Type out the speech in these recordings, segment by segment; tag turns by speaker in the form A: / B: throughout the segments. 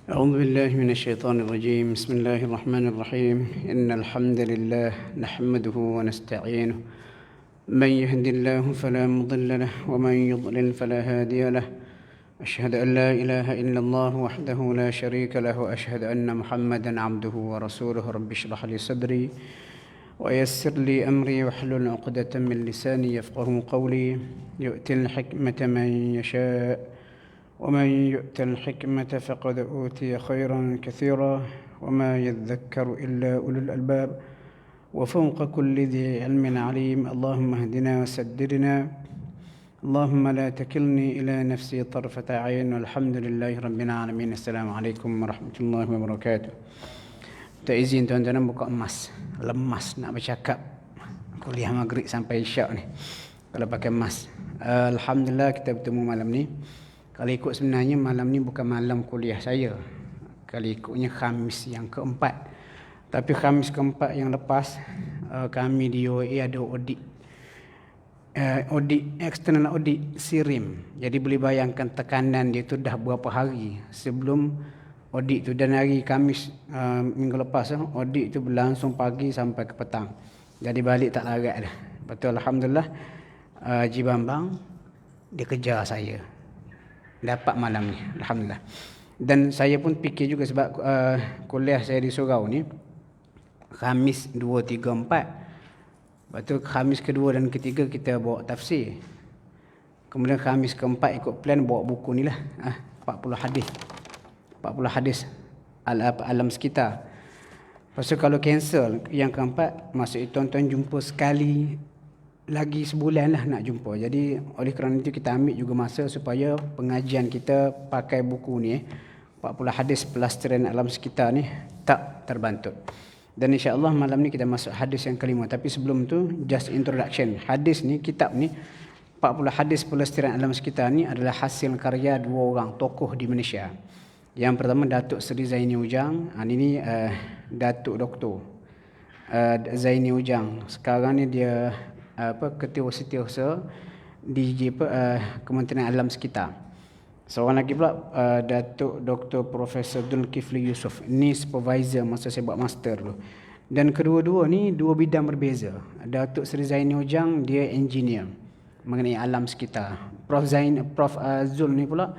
A: أعوذ بالله من الشيطان الرجيم. بسم الله الرحمن الرحيم. إن الحمد لله نحمده ونستعينه. من يهد الله فلا مضل له ومن يضلل فلا هادي له. أشهد أن لا إله إلا الله وحده لا شريك له وأشهد أن محمدا عبده ورسوله. رب اشرح لي صدري ويسر لي أمري واحلل عقدة من لساني يفقه قولي. يؤتي الحكمة من يشاء ومن يؤت الحكمة فقد أوتي خيرا كثيرا وما يذكر إلا أولو الألباب وفوق كل ذي علم عليم. اللهم اهدنا وسددنا، اللهم لا تكلني إلى نفسي طرفة عين، والحمد لله رب العالمين. السلام عليكم ورحمة الله وبركاته. Tak izin tuan-tuan buka emas, lemas nak bercakap kuliah maghrib sampai isyak ni kalau pakai emas. Alhamdulillah kita bertemu malam ni. Kalau ikut sebenarnya malam ni bukan malam kuliah saya. Kalau ikutnya Khamis yang keempat. Tapi Khamis keempat yang lepas kami di UAE ada audit. External audit SIRIM. Jadi boleh bayangkan tekanan dia tu dah berapa hari sebelum audit tu. Dan hari Khamis minggu lepas audit tu berlangsung pagi sampai ke petang. Jadi balik tak larat dah. Betul, Alhamdulillah Haji Bambang dia kejar saya dapat malam ni, Alhamdulillah. Dan saya pun fikir juga sebab kuliah saya di surau ni Khamis 2, 3, 4. Lepas tu Khamis kedua dan ketiga kita bawa tafsir. Kemudian Khamis keempat ikut plan bawa buku ni lah, 40 hadis. 40 hadis alam sekitar. Lepas tu kalau cancel yang keempat, maksud tuan-tuan jumpa sekali lagi sebulan lah nak jumpa. Jadi oleh kerana itu kita ambil juga masa supaya pengajian kita pakai buku ni 40 hadis pelastarian alam sekitar ni tak terbantut. Dan insya-Allah malam ni kita masuk hadis yang kelima. Tapi sebelum tu just introduction. Hadis ni, kitab ni 40 hadis pelastarian alam sekitar ni adalah hasil karya dua orang tokoh di Malaysia. Yang pertama Datuk Seri Zaini Ujang. Ini Datuk Doktor Zaini Ujang. Sekarang ni dia Ketua Setiausaha di Kementerian Alam Sekitar. Seorang lagi pula Datuk Dr. Profesor Zulkifli Yusof. Ini supervisor masa saya buat master dulu. Dan kedua-dua ni dua bidang berbeza. Datuk Seri Zaini Ujang dia engineer mengenai alam sekitar. Prof Zul ni pula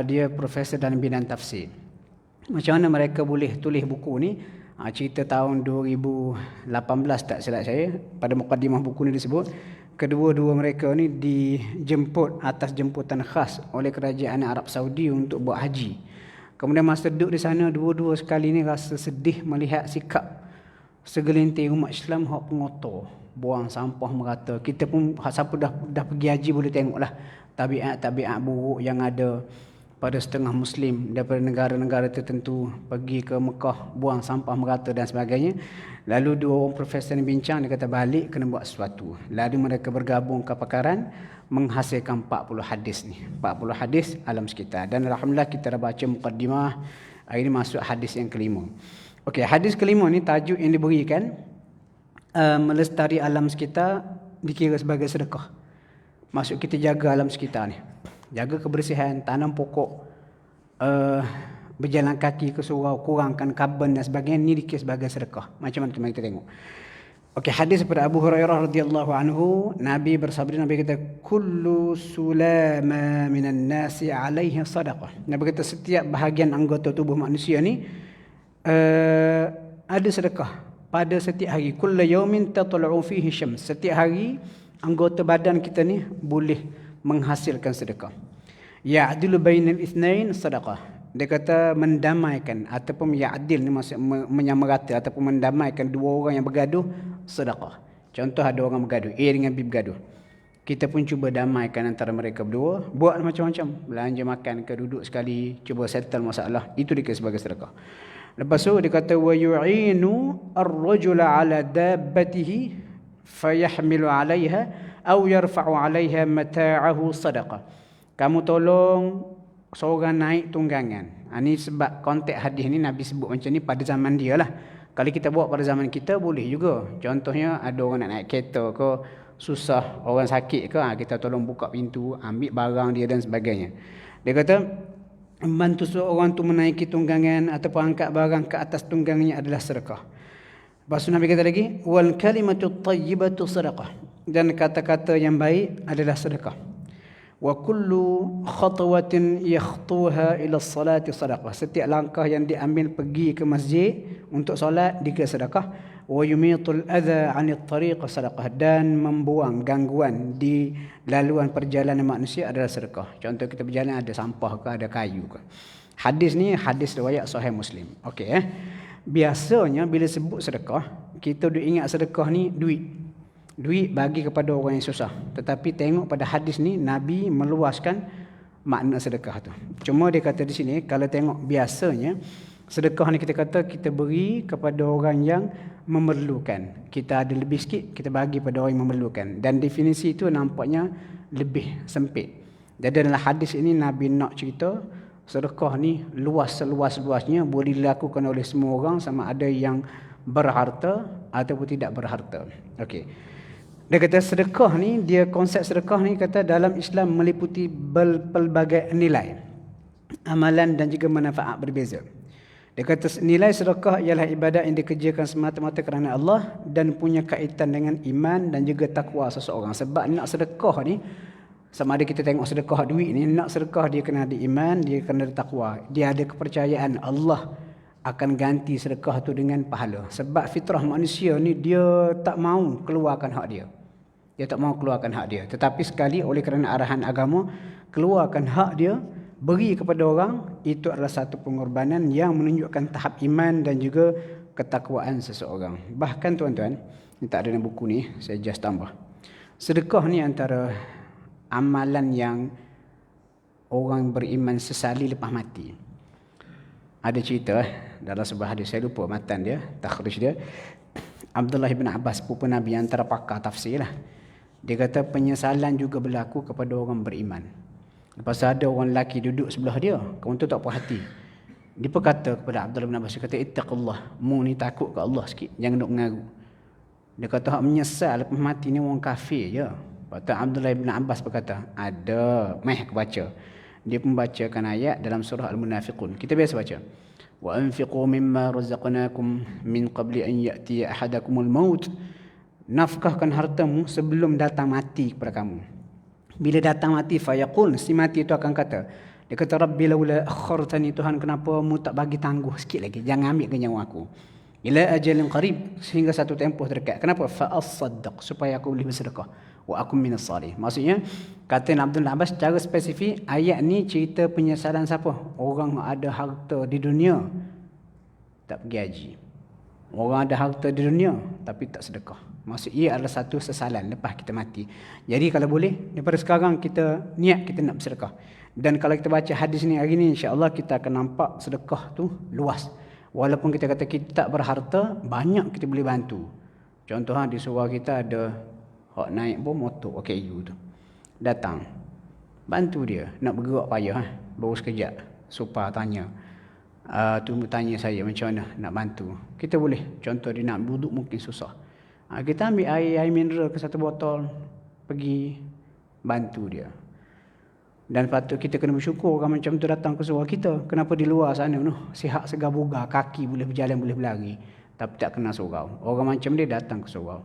A: dia profesor dalam bidang tafsir. Macam mana mereka boleh tulis buku ni? Cerita tahun 2018 tak silap saya, pada mukadimah buku ni disebut kedua-dua mereka ni dijemput atas jemputan khas oleh kerajaan Arab Saudi untuk buat haji. Kemudian masa duduk di sana dua-dua sekali ni rasa sedih melihat sikap segelintir umat Islam hak pengotor, buang sampah merata. Kita pun siapa dah pergi haji boleh tengoklah tabiat-tabiat buruk yang ada pada setengah Muslim daripada negara-negara tertentu pergi ke Mekah, buang sampah merata dan sebagainya. Lalu dua orang profesor ni bincang, dia kata balik kena buat sesuatu. Lalu mereka bergabung ke pakaran menghasilkan 40 hadis ni. 40 hadis alam sekitar. Dan alhamdulillah kita dah baca mukaddimah. Hari ini masuk hadis yang kelima. Okey, hadis kelima ni tajuk yang diberikan melestari alam sekitar dikira sebagai sedekah. Maksud kita jaga alam sekitar ni. Jaga kebersihan, tanam pokok, berjalan kaki ke surau, kurangkan karbon dan sebagainya. Ini dikira sebagai sedekah. Macam mana kita tengok. Okey, hadis daripada Abu Hurairah radhiyallahu anhu, Nabi bersabda, Nabi kata kullu sulama minan nasi alaihi sadaqah. Nabi kata setiap bahagian anggota tubuh manusia ni ada sedekah pada setiap hari. Kullu yawmin tatlu'u fihi syams. Setiap hari anggota badan kita ni boleh menghasilkan sedekah. Ya'dilu bainal itsnain sadaqah. Dia kata mendamaikan ataupun ya'dil ni maksud menyamarata ataupun mendamaikan dua orang yang bergaduh sedekah. Contoh ada orang bergaduh, A dengan B bergaduh. Kita pun cuba damaikan antara mereka berdua, buat macam-macam, belanja makan ke, duduk sekali, cuba settle masalah. Itu dikira sebagai sedekah. Lepas tu dia kata wa yu'inu ar-rajula 'ala dabbatihi fayahmilu 'alayha aw yarfa'u 'alayha mata'ahu sadaqah. Kamu tolong seorang naik tunggangan. Ini sebab konteks hadis ni Nabi sebut macam ni pada zaman dia lah. Kalau kita buat pada zaman kita boleh juga. Contohnya ada orang nak naik kereta ke, susah, orang sakit ke, kita tolong buka pintu, ambil barang dia dan sebagainya. Dia kata membantu seorang tu menaiki tunggangan ataupun angkat barang ke atas tunggangnya adalah sedekah. Lepas tu Nabi kata lagi, wal kalimatu thayyibatu sadaqah, dan kata-kata yang baik adalah sedekah. Wa kullu khatwatin yakhtuha ila salati sadaqah, setiap langkah yang diambil pergi ke masjid untuk solat dikira sedekah. Wa yumitul adha 'anil tariq sadaqah, dan membuang gangguan di laluan perjalanan manusia adalah sedekah. Contoh kita berjalan ada sampah ke, ada kayu ke. Hadis ni hadis riwayat Sahih Muslim. Okey. Biasanya bila sebut sedekah, kita duk ingat sedekah ni duit. Duit bagi kepada orang yang susah. Tetapi tengok pada hadis ni, Nabi meluaskan makna sedekah tu. Cuma dia kata di sini, kalau tengok biasanya, sedekah ni kita kata kita beri kepada orang yang memerlukan. Kita ada lebih sikit, kita bagi pada orang yang memerlukan. Dan definisi itu nampaknya lebih sempit. Jadi dalam hadis ini Nabi nak cerita, sedekah ni luas seluas-luasnya, boleh dilakukan oleh semua orang, sama ada yang berharta ataupun tidak berharta. Okey. Dia kata sedekah ni, dia konsep sedekah ni kata dalam Islam meliputi pelbagai nilai, amalan dan juga manfaat berbeza. Dia kata nilai sedekah ialah ibadat yang dikerjakan semata-mata kerana Allah dan punya kaitan dengan iman dan juga takwa seseorang. Sebab nak sedekah ni, sama ada kita tengok sedekah duit ni, nak sedekah dia kena ada iman, dia kena ada takwa. Dia ada kepercayaan Allah akan ganti sedekah tu dengan pahala. Sebab fitrah manusia ni dia tak mau keluarkan hak dia. Dia tak mau keluarkan hak dia. Tetapi sekali oleh kerana arahan agama, keluarkan hak dia, beri kepada orang, itu adalah satu pengorbanan yang menunjukkan tahap iman dan juga ketakwaan seseorang. Bahkan tuan-tuan, ini tak ada dalam buku ni, saya just tambah. Sedekah ni antara amalan yang orang beriman sesali lepas mati. Ada cerita dalam sebuah hadis, saya lupa matan dia, takhrij dia. Abdullah bin Abbas, pupu Nabi, antara pakar tafsir lah. Dia kata penyesalan juga berlaku kepada orang beriman. Lepas ada orang lelaki duduk sebelah dia, kawan tu tak puas hati. Dia berkata kepada Abdullah bin Abbas, dia kata ittaqullah, mu ni takut ke Allah sikit, jangan duk mengaru. Dia kata hak menyesal lepas mati ni orang kafir je. Lepas tu Abdullah bin Abbas berkata, ada, meh aku baca. Dia membacakan ayat dalam surah Al-Munafiqun. Kita biasa baca. Wa anfiqu mimma razaqnakum min qabli an ya'tiya ahadakumul maut. Nafkahkan hartamu sebelum datang mati kepada kamu. Bila datang mati, fayaqul, si mati itu akan kata, dia kata, Rabbi laula akhartani, Tuhan kenapa mu tak bagi tangguh sikit lagi, jangan ambil ke nyawa aku. Ila ajalin qarib, sehingga satu tempoh terdekat. Kenapa? Fa as-saddaq, supaya aku boleh bersedekah. Wa akum minas salih. Maksudnya, kata Abdul Abbas secara spesifik, ayat ni cerita penyesalan siapa? Orang ada harta di dunia, tak pergi haji. Orang ada harta di dunia, tapi tak sedekah. Maksud ia adalah satu sesalan lepas kita mati. Jadi kalau boleh, daripada sekarang kita niat kita nak bersedekah. Dan kalau kita baca hadis ni hari ni, insya-Allah kita akan nampak sedekah tu luas. Walaupun kita kata kita tak berharta, banyak kita boleh bantu. Contoh di surau kita ada hak naik pun motor OKU tu. Datang, bantu dia, nak bergerak payah, baru sekejap. Supaya tanya, tunggu tanya saya macam mana nak bantu. Kita boleh, contoh dia nak duduk mungkin susah. Kita ambil air mineral ke satu botol, pergi bantu dia. Dan patut kita kena bersyukur orang macam tu datang ke surau kita. Kenapa di luar sana sihat segar bugar, kaki boleh berjalan, boleh berlari, tapi tak kena surau. Orang macam dia datang ke surau.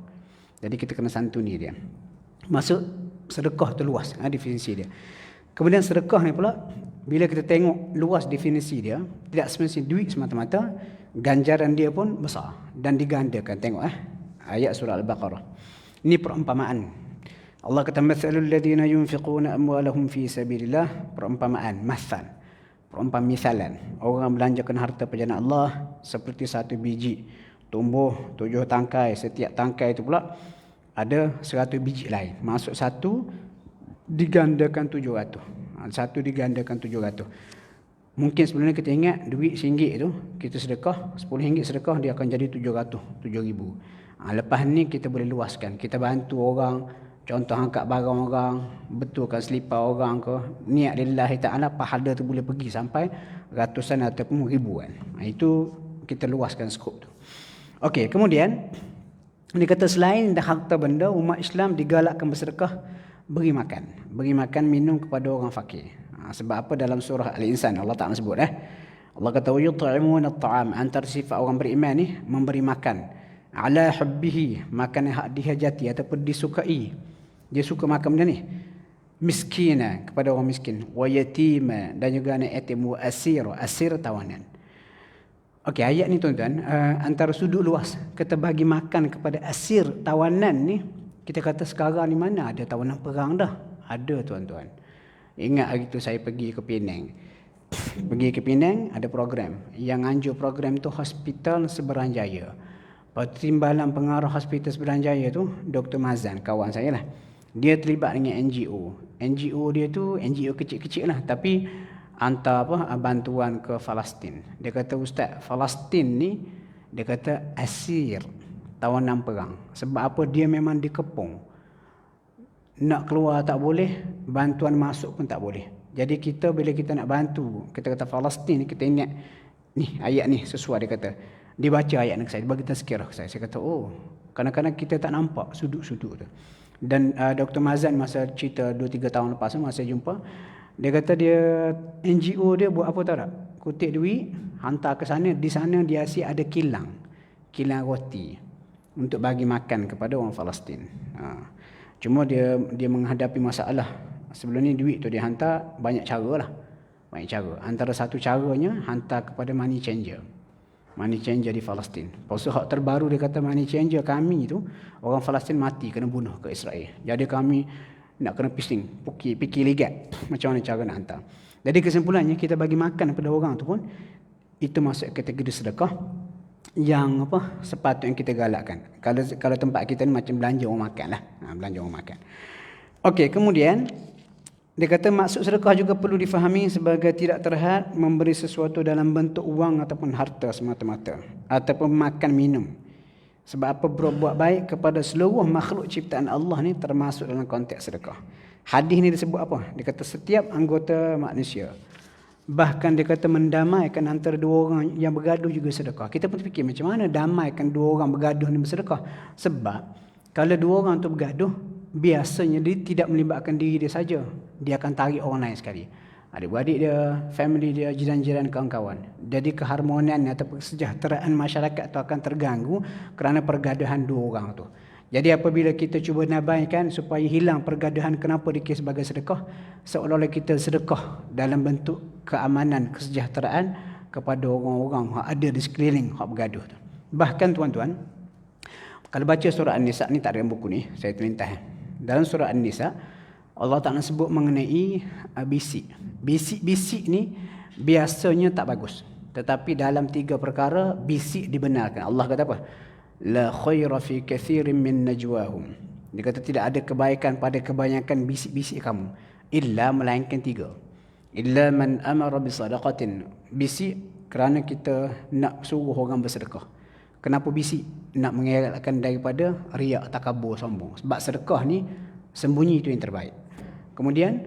A: Jadi kita kena santuni dia. Maksud sedekah tu luas, definisi dia. Kemudian sedekah ni pula, bila kita tengok luas definisi dia, tidak semestinya duit semata-mata, ganjaran dia pun besar dan digandakan. Tengok ayat surah Al-Baqarah. Ini perumpamaan. Allah kata mathalul ladzina yunfiquna amwalahum fi sabilillah, perumpamaan, mathal. Misalan, orang belanjakan harta pada jalan Allah seperti satu biji tumbuh 7 tangkai, setiap tangkai itu pula ada 100 biji lain. Maksud satu digandakan 700. Satu digandakan 700. Mungkin sebelum ni kita ingat duit RM1 tu, kita sedekah, RM10 sedekah, dia akan jadi 700, 7,000. Lepas ni kita boleh luaskan. Kita bantu orang, contoh angkat barang orang, betulkan selipar orang ke, niat lillahi ta'ala, pahala tu boleh pergi sampai ratusan ataupun ribuan. Itu kita luaskan skop tu. Okey, kemudian dia kata selain dah harta benda, umat Islam digalakkan bersedekah, beri makan minum kepada orang fakir. Sebab apa dalam surah Al-Insan Allah Ta'ala sebut Allah kata yut'imuna at-ta'am, antara sifat orang beriman ni memberi makan ala hubbihi, makan yang hak dihajati ataupun disukai. Dia suka makan benda ni. Miskina, kepada orang miskin, wa yatima, dan juga anak yatim, wa asir tawanan. Okey, ayat ni tuan-tuan, antara sudut luas kita bagi makan kepada asir tawanan ni, kita kata sekarang ni mana ada tawanan perang dah. Ada tuan-tuan. Ingat hari tu saya pergi ke Penang. Pergi ke Penang ada program. Yang anjur program tu Hospital Seberang-Jaya. Timbalan pengarah Hospital Seberang-Jaya tu Dr. Mazan, kawan saya lah. Dia terlibat dengan NGO. NGO dia tu NGO kecil-kecil lah, tapi hantar bantuan ke Palestin. Dia kata, Ustaz, Palestin ni dia kata asir tawanan perang. Sebab apa? Dia memang dikepung. Nak keluar tak boleh, bantuan masuk pun tak boleh. Jadi kita bila kita nak bantu, kita kata Palestin, kita ingat ni ayat ni sesuai. Dia kata, dia baca ayat ni ke saya, dia bagi tazkirah ke saya. Saya kata, oh, kadang-kadang kita tak nampak sudut-sudut tu. Dan Dr. Mazan masa cerita 2-3 tahun lepas masa jumpa, dia kata dia NGO dia buat apa tahu tak? Kutip duit, hantar ke sana, di sana dia asyik ada kilang roti untuk bagi makan kepada orang Palestin. Cuma dia menghadapi masalah. Sebelum ni duit tu dia hantar banyak cara lah. Banyak cara. Antara satu caranya hantar kepada money changer. Money changer di Palestin. Pasal hak terbaru dia kata money changer kami tu, orang Palestin mati kena bunuh ke Israel. Jadi kami nak kena fikir ligat macam mana cara nak hantar. Jadi kesimpulannya kita bagi makan kepada orang tu pun itu masuk kategori sedekah yang sepatutnya kita galakkan. Kalau tempat kita ni macam belanja orang makan lah. Belanja orang makan. Okey, kemudian dia kata maksud sedekah juga perlu difahami sebagai tidak terhad memberi sesuatu dalam bentuk wang ataupun harta semata-mata, ataupun makan minum. Sebab apa? Berbuat baik kepada seluruh makhluk ciptaan Allah ni termasuk dalam konteks sedekah. Hadis ni disebut apa? Dia kata setiap anggota manusia. Bahkan dia kata mendamaikan antara dua orang yang bergaduh juga sedekah. Kita pun fikir macam mana damaikan dua orang bergaduh ni bersedekah. Sebab kalau dua orang tu bergaduh, biasanya dia tidak melibatkan diri dia saja. Dia akan tarik orang lain sekali. Adik-beradik dia, family dia, jiran-jiran, kawan-kawan. Jadi keharmonian atau kesejahteraan masyarakat tu akan terganggu kerana pergaduhan dua orang tu. Jadi apabila kita cuba nabaikan supaya hilang pergaduhan, kenapa dikira sebagai sedekah? Seolah-olah kita sedekah dalam bentuk keamanan, kesejahteraan kepada orang-orang yang ada di sekeliling yang bergaduh tu. Bahkan tuan-tuan, kalau baca surah An-Nisa ni, tak ada buku ni, saya terlintas. Dalam surah An-Nisa, Allah Ta'ala sebut mengenai bisik. Bisik-bisik ni biasanya tak bagus. Tetapi dalam 3 perkara, bisik dibenarkan. Allah kata apa? La khaira fi kathirin min najwahum. Dia kata tidak ada kebaikan pada kebanyakan bisik-bisik kamu. Illa melainkan 3. Illa man amara bisadaqatin. Bisik kerana kita nak suruh orang bersedekah. Kenapa bisik? Nak mengelakkan daripada riak, takabur, sombong. Sebab sedekah ni sembunyi itu yang terbaik. Kemudian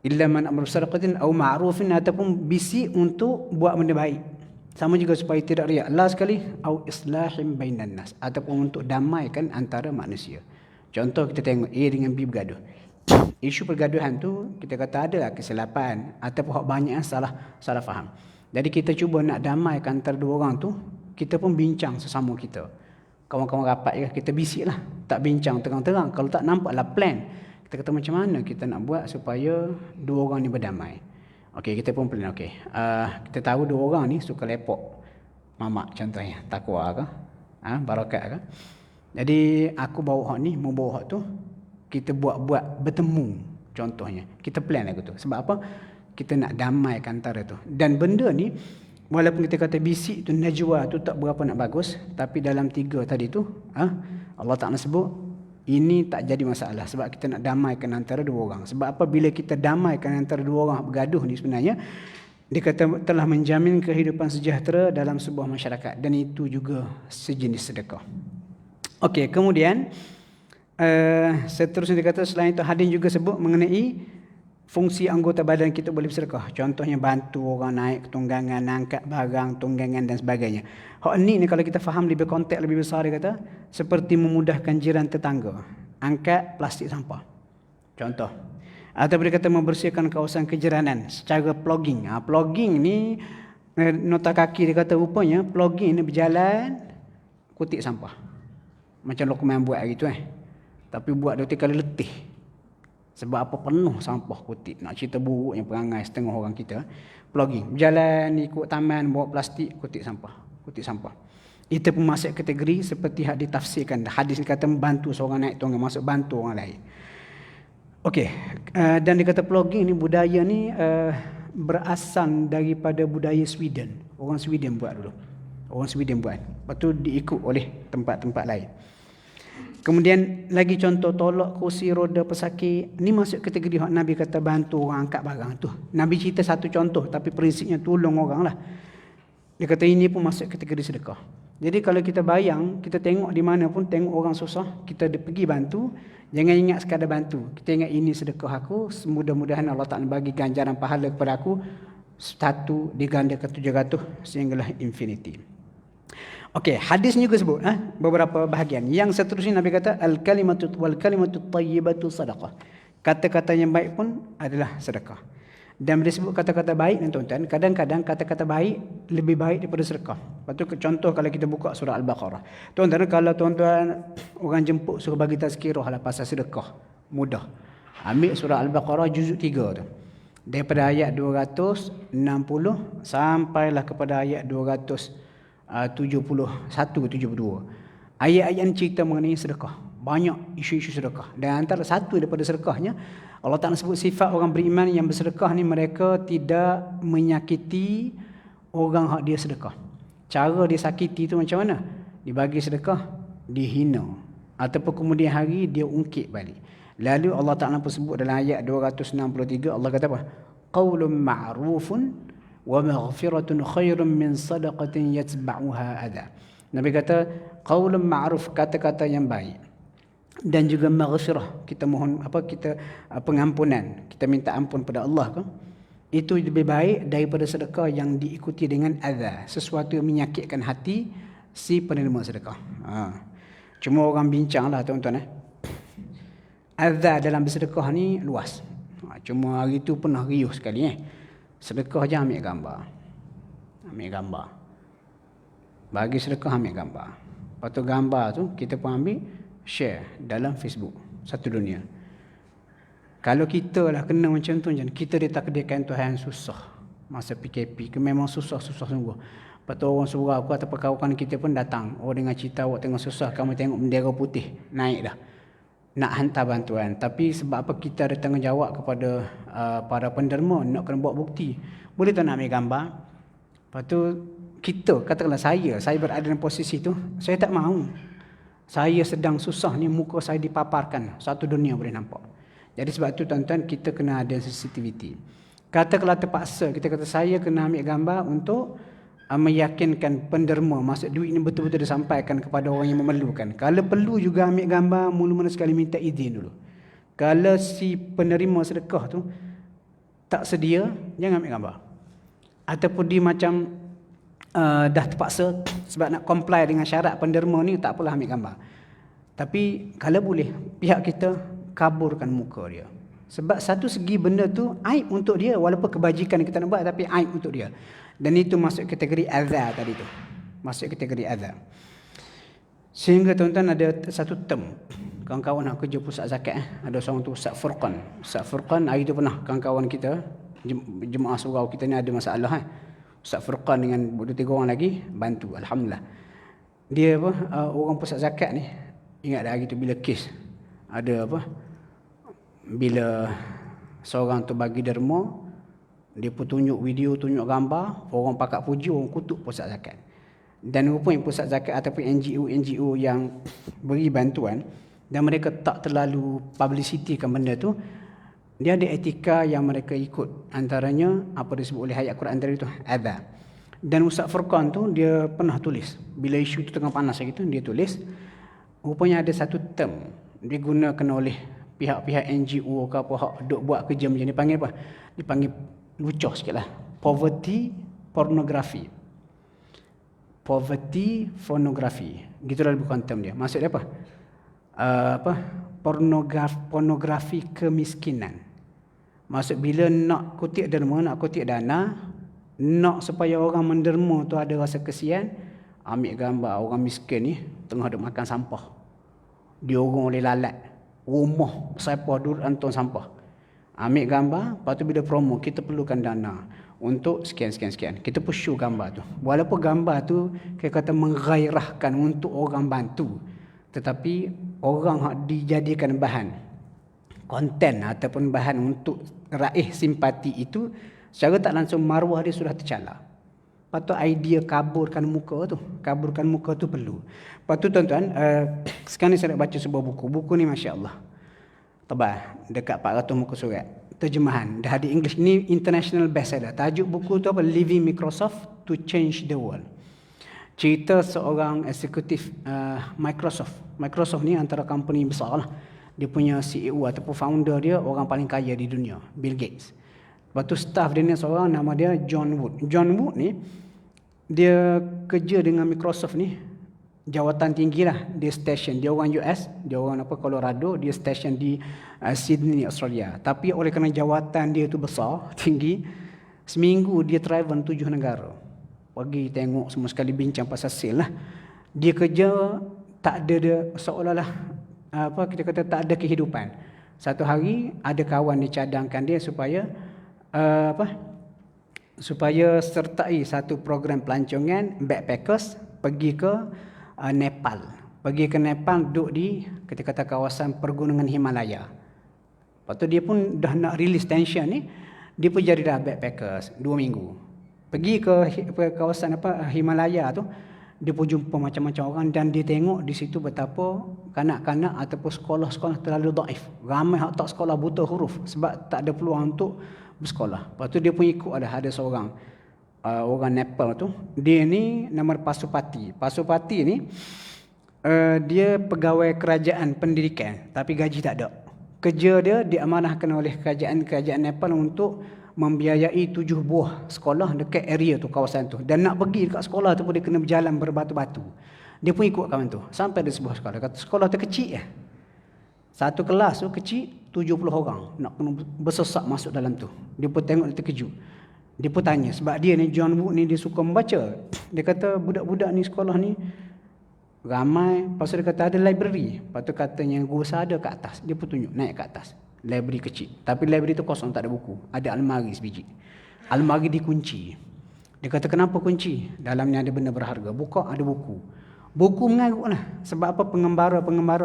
A: illa man amara bisadaqatin au ma'rufin, ataupun bisik untuk buat benda baik. Sama juga supaya tidak riak. Last sekali, au islahim bainan nas, ataupun untuk damaikan antara manusia. Contoh kita tengok A dengan B bergaduh. Isu pergaduhan tu kita kata ada kesilapan ataupun banyak yang salah faham. Jadi kita cuba nak damaikan antara dua orang tu, kita pun bincang sesama kita. Kawan-kawan rapat je, kita bisiklah. Tak bincang terang-terang. Kalau tak nampaklah plan. Kita kata macam mana kita nak buat supaya dua orang ni berdamai. Okey, kita pun plan. Okey, kita tahu dua orang ni suka lepok mamak contohnya, takwa ke, barakat ke. Jadi aku bawa hak ni, mau bawa hak tu, kita buat bertemu contohnya. Kita plan lagu tu. Sebab apa? Kita nak damaikan antara tu. Dan benda ni walaupun kita kata bisik tu, najwa tu tak berapa nak bagus, tapi dalam 3 tadi tu, Allah Ta'ala sebut ini tak jadi masalah sebab kita nak damaikan antara dua orang. Sebab apa? Bila kita damaikan antara dua orang bergaduh ni, sebenarnya dia kata telah menjamin kehidupan sejahtera dalam sebuah masyarakat, dan itu juga sejenis sedekah. Okey, kemudian seterusnya dia kata selain itu hadis juga sebut mengenai fungsi anggota badan kita boleh bersedekah. Contohnya bantu orang naik tunggangan, angkat barang, tunggangan dan sebagainya. Hak ni kalau kita faham lebih konteks lebih besar, dia kata seperti memudahkan jiran tetangga angkat plastik sampah. Contoh, Ataupun dia kata membersihkan kawasan kejiranan secara plogging. Plogging ni nota kaki dia kata rupanya plogging ni berjalan kutip sampah. Macam Luqman buat hari tu Tapi buat dia kali letih. Sebab apa penuh sampah kutip. Nak cerita buruknya perangai setengah orang kita. Plogging. Berjalan ikut taman bawa plastik kutip sampah. Kutip sampah. Itu pun masuk kategori seperti yang ditafsirkan. Hadis ni kata membantu seorang naik tangga, masuk bantu orang lain. Okey. Dan dia kata plogging ni budaya ni berasal daripada budaya Sweden. Orang Sweden buat dulu. Orang Sweden buat. Lepas tu diikut oleh tempat-tempat lain. Kemudian lagi contoh tolak kursi roda pesakit. Ni masuk kategori hak Nabi kata bantu orang angkat barang tu. Nabi cerita satu contoh tapi prinsipnya tolong orang lah. Dia kata ini pun masuk kategori sedekah. Jadi kalau kita bayang, kita tengok di mana pun tengok orang susah, kita pergi bantu. Jangan ingat sekadar bantu. Kita ingat ini sedekah aku, mudah-mudahan Allah Ta'ala bagi ganjaran pahala kepada aku. Satu digandakan 700 sehinggalah infinity. Okey, hadis ni juga sebut beberapa bahagian. Yang seterusnya Nabi kata al-kalimatu wal kalimatu thayyibatu sadaqah. Kata-kata yang baik pun adalah sedekah. Dan bila sebut kata-kata baik tuan-tuan, kadang-kadang kata-kata baik lebih baik daripada sedekah. Lepas tu contoh kalau kita buka surah Al-Baqarah. Tuan-tuan, kalau tuan-tuan orang jemput suruh bagi tazkirah lah pasal sedekah, mudah. Ambil surah Al-Baqarah juzuk 3 tu. Daripada ayat 260 sampailah kepada ayat 271-72. Ayat-ayat yang cerita mengenai sedekah. Banyak isu-isu sedekah. Dan antara satu daripada sedekahnya, Allah Ta'ala sebut sifat orang beriman yang bersedekah ni mereka tidak menyakiti orang hak dia sedekah. Cara dia sakiti tu macam mana? Dibagi sedekah, dihina. Ataupun kemudian hari dia ungkit balik. Lalu Allah Ta'ala pun sebut dalam ayat 263, Allah kata apa? Qaulun ma'rufun wa maghfiratun khairun min sadaqatin yatba'uha adha. Nabi kata qaulun ma'ruf, kata-kata yang baik. Dan juga maghfirah, kita mohon pengampunan, kita minta ampun pada Allah kan? Itu lebih baik daripada sedekah yang diikuti dengan adha, sesuatu yang menyakitkan hati si penerima sedekah. Cuma orang bincanglah tuan-tuan adha dalam bersedekah ni luas. Cuma hari tu pernah riuh sekali sedekah je ambil gambar. Ambil gambar. Bagi sedekah ambil gambar. Lepas tu gambar tu kita pun ambil share dalam Facebook satu dunia. Kalau kita lah kena macam tu, kita ditakdirkan Tuhan susah masa PKP, memang susah-susah sungguh. Lepas tu orang surau aku atau kawan kita pun datang, dengan cerita awak tengah susah, kamu tengok bendera putih naik dah, nak hantar bantuan. Tapi sebab apa kita ada tanggungjawab kepada para penderma, nak kena buat bukti. Boleh tak nak ambil gambar? Lepas tu kita, katakanlah saya berada dalam posisi tu, saya tak mahu. Saya sedang susah ni, muka saya dipaparkan, satu dunia boleh nampak. Jadi sebab tu tuan-tuan, kita kena ada sensitivity. Katakanlah terpaksa, kita kata saya kena ambil gambar untuk meyakinkan penderma, maksud duit ni betul-betul disampaikan kepada orang yang memerlukan. Kalau perlu juga ambil gambar, mula-mula sekali minta izin dulu. Kalau si penerima sedekah tu tak sedia, jangan ambil gambar. Ataupun dia macam dah terpaksa sebab nak comply dengan syarat penderma ni, tak apalah ambil gambar. Tapi kalau boleh, pihak kita kaburkan muka dia. Sebab satu segi benda tu aib untuk dia, walaupun kebajikan kita nak buat, tapi aib untuk dia. Dan itu masuk kategori adha tadi tu. Masuk kategori adha. Sehingga tuan-tuan ada satu term. Kawan-kawan nak kerja pusat zakat ada seorang tu Ustaz Furqan. Ustaz Furqan hari tu pernah kawan-kawan kita, jemaah surau kita ni ada masalah Ustaz Furqan dengan 2-3 orang lagi bantu, alhamdulillah. Dia orang pusat zakat ni, ingat hari tu bila kes ada bila seorang tu bagi derma, dia pun tunjuk video, tunjuk gambar, orang pakat puji, orang kutuk pusat zakat. Dan rupanya pusat zakat ataupun NGO yang beri bantuan dan mereka tak terlalu publicity kan benda tu, dia ada etika yang mereka ikut. Antaranya apa disebut oleh ayat Quran tadi tu, adha. Dan Ustaz Furqan tu dia pernah tulis, bila isu tu tengah panas gitu, dia tulis rupanya ada satu term digunakan oleh pihak-pihak NGO ke apa hak duk buat kerja macam ni, panggil apa? Dipanggil lucuh sikitlah, poverty pornography. Poverty pornography. Gitulah bukan term dia. Maksud dia apa? Pornografi kemiskinan. Maksud bila nak kutip derma, nak kutip dana, nak supaya orang menderma tu ada rasa kesian, ambil gambar orang miskin ni tengah duk makan sampah. Dia orang oleh lalat. Rumah siapa duduk anton sampah. Ambil gambar, lepas tu bila promo, kita perlukan dana untuk sekian. Kita pun show gambar tu. Walaupun gambar tu kita kata menggairahkan untuk orang bantu, tetapi orang hak dijadikan bahan konten ataupun bahan untuk raih simpati itu, secara tak langsung maruah dia sudah tercela. Lepas tu idea kaburkan muka tu perlu. Lepas tu tuan-tuan, sekarang ni saya nak baca sebuah buku. Buku ni Masya Allah tebal, dekat 400 muka surat. Terjemahan, dah ada English. Ni international bestseller. Tajuk buku tu apa? Leaving Microsoft to Change the World. Cerita seorang eksekutif Microsoft. Microsoft ni antara company besar lah. Dia punya CEO ataupun founder dia orang paling kaya di dunia, Bill Gates. Lepas tu staff dia ni seorang nama dia John Wood. John Wood ni dia kerja dengan Microsoft ni jawatan tinggi lah. Dia station, dia orang US, dia orang Colorado, dia station di Sydney, Australia. Tapi oleh kerana jawatan dia tu besar, tinggi, seminggu dia travel 7 negara. Pergi tengok semua sekali, bincang pasal sale lah. Dia kerja tak ada dia seolah-olah kita kata tak ada kehidupan. Satu hari ada kawan dicadangkan dia supaya supaya sertai satu program pelancongan backpackers pergi ke Nepal. Pergi ke Nepal, duduk di kita kata kawasan pergunungan Himalaya. Lepas tu dia pun dah nak release tension ni, dia pun jadi dah backpackers 2 minggu. Pergi ke kawasan Himalaya tu, dia pun jumpa macam-macam orang dan dia tengok di situ betapa kanak-kanak ataupun sekolah-sekolah terlalu daif. Ramai hak tak sekolah buta huruf sebab tak ada peluang untuk bersekolah. Lepas tu dia pun ikut ada seorang orang Nepal tu. Dia ni nama Pasupati. Pasupati ni dia pegawai kerajaan pendidikan tapi gaji tak ada. Kerja dia diamanahkan oleh kerajaan Nepal untuk membiayai 7 buah sekolah dekat area tu, kawasan tu. Dan nak pergi dekat sekolah tu pun dia kena berjalan berbatu-batu. Dia pun ikut kawan tu. Sampai ada sebuah sekolah. Kata sekolah tu kecil ya. Satu kelas tu kecil, 70 orang. Nak kena bersesak masuk dalam tu. Dia pun tengok, dia terkejut. Dia pun tanya. Sebab dia ni, John Wood ni, dia suka membaca. Dia kata budak-budak ni sekolah ni ramai. Lepas tu dia kata ada library. Lepas tu katanya guru saya ada kat atas. Dia pun tunjuk naik kat atas. Library kecil. Tapi library tu kosong, tak ada buku. Ada almari sebiji. Almari dikunci. Dia kata kenapa kunci? Dalamnya ada benda berharga. Buka, ada buku. Buku mengarut lah. Sebab apa? Pengembara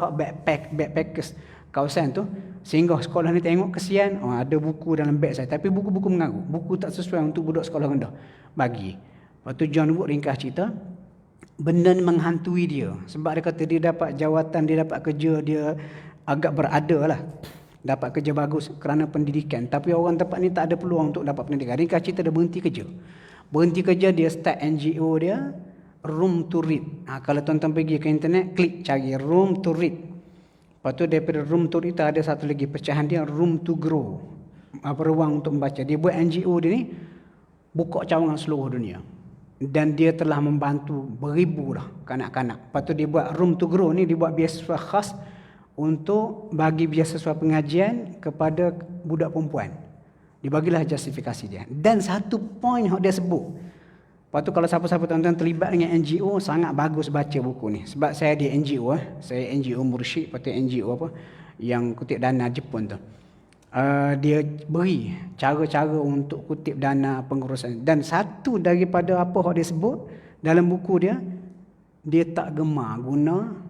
A: backpackers kawasan tu, sehingga sekolah ni tengok kesian, ada buku dalam beg saya. Tapi buku-buku mengarut. Buku tak sesuai untuk budak sekolah rendah. Bagi. Lepas tu John Wood ringkas cerita, benda ni menghantui dia. Sebab dia kata dia dapat jawatan, dia dapat kerja, dia agak berada lah. Dapat kerja bagus kerana pendidikan. Tapi orang tempat ni tak ada peluang untuk dapat pendidikan. Ringkas cerita dia berhenti kerja. Berhenti kerja, dia start NGO dia, Room to Read. Kalau tuan-tuan pergi ke internet, klik cari Room to Read. Lepas tu daripada Room to Read ada satu lagi pecahan dia, Room to Grow. Ruang untuk membaca. Dia buat NGO dia ni, buka cawangan seluruh dunia. Dan dia telah membantu beribu lah kanak-kanak. Lepas tu dia buat Room to Grow ni, dia buat beasiswa khas untuk bagi beasiswa pengajian kepada budak perempuan. Dibagilah justifikasi dia. Dan satu poin yang dia sebut. Lepas tu kalau siapa-siapa tuan-tuan terlibat dengan NGO, sangat bagus baca buku ni. Sebab saya di NGO, saya NGO Mursyid, lepas tu NGO apa yang kutip dana Jepun tu. Dia beri cara-cara untuk kutip dana pengurusan. Dan satu daripada apa yang dia sebut dalam buku dia, dia tak gemar guna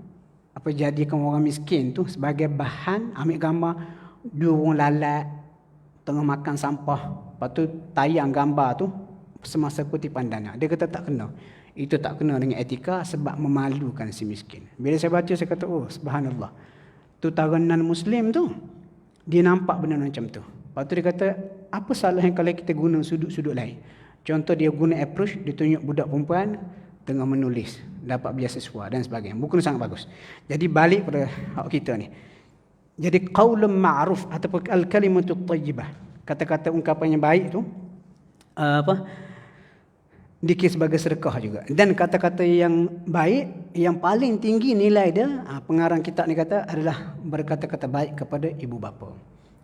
A: jadikan orang miskin tu sebagai bahan, ambil gambar dua orang lalat tengah makan sampah, lepas tu tayang gambar tu semasa kutipan dana. Dia kata tak kena. Itu tak kena dengan etika sebab memalukan si miskin. Bila saya baca, saya kata, oh subhanallah. Tu tarunan Muslim tu, dia nampak benda macam tu. Lepas tu dia kata, apa salahnya kalau kita guna sudut-sudut lain? Contoh dia guna approach, dia tunjuk budak perempuan tengah menulis, dapat beasiswa dan sebagainya. Buku ni sangat bagus. Jadi balik pada hak kita ni. Jadi qaulun ma'ruf ataupun al-kalimatut thayyibah, kata-kata ungkapan yang baik tu dikira sebagai sedekah juga. Dan kata-kata yang baik, yang paling tinggi nilai dia, pengarang kitab ni kata adalah berkata-kata baik kepada ibu bapa.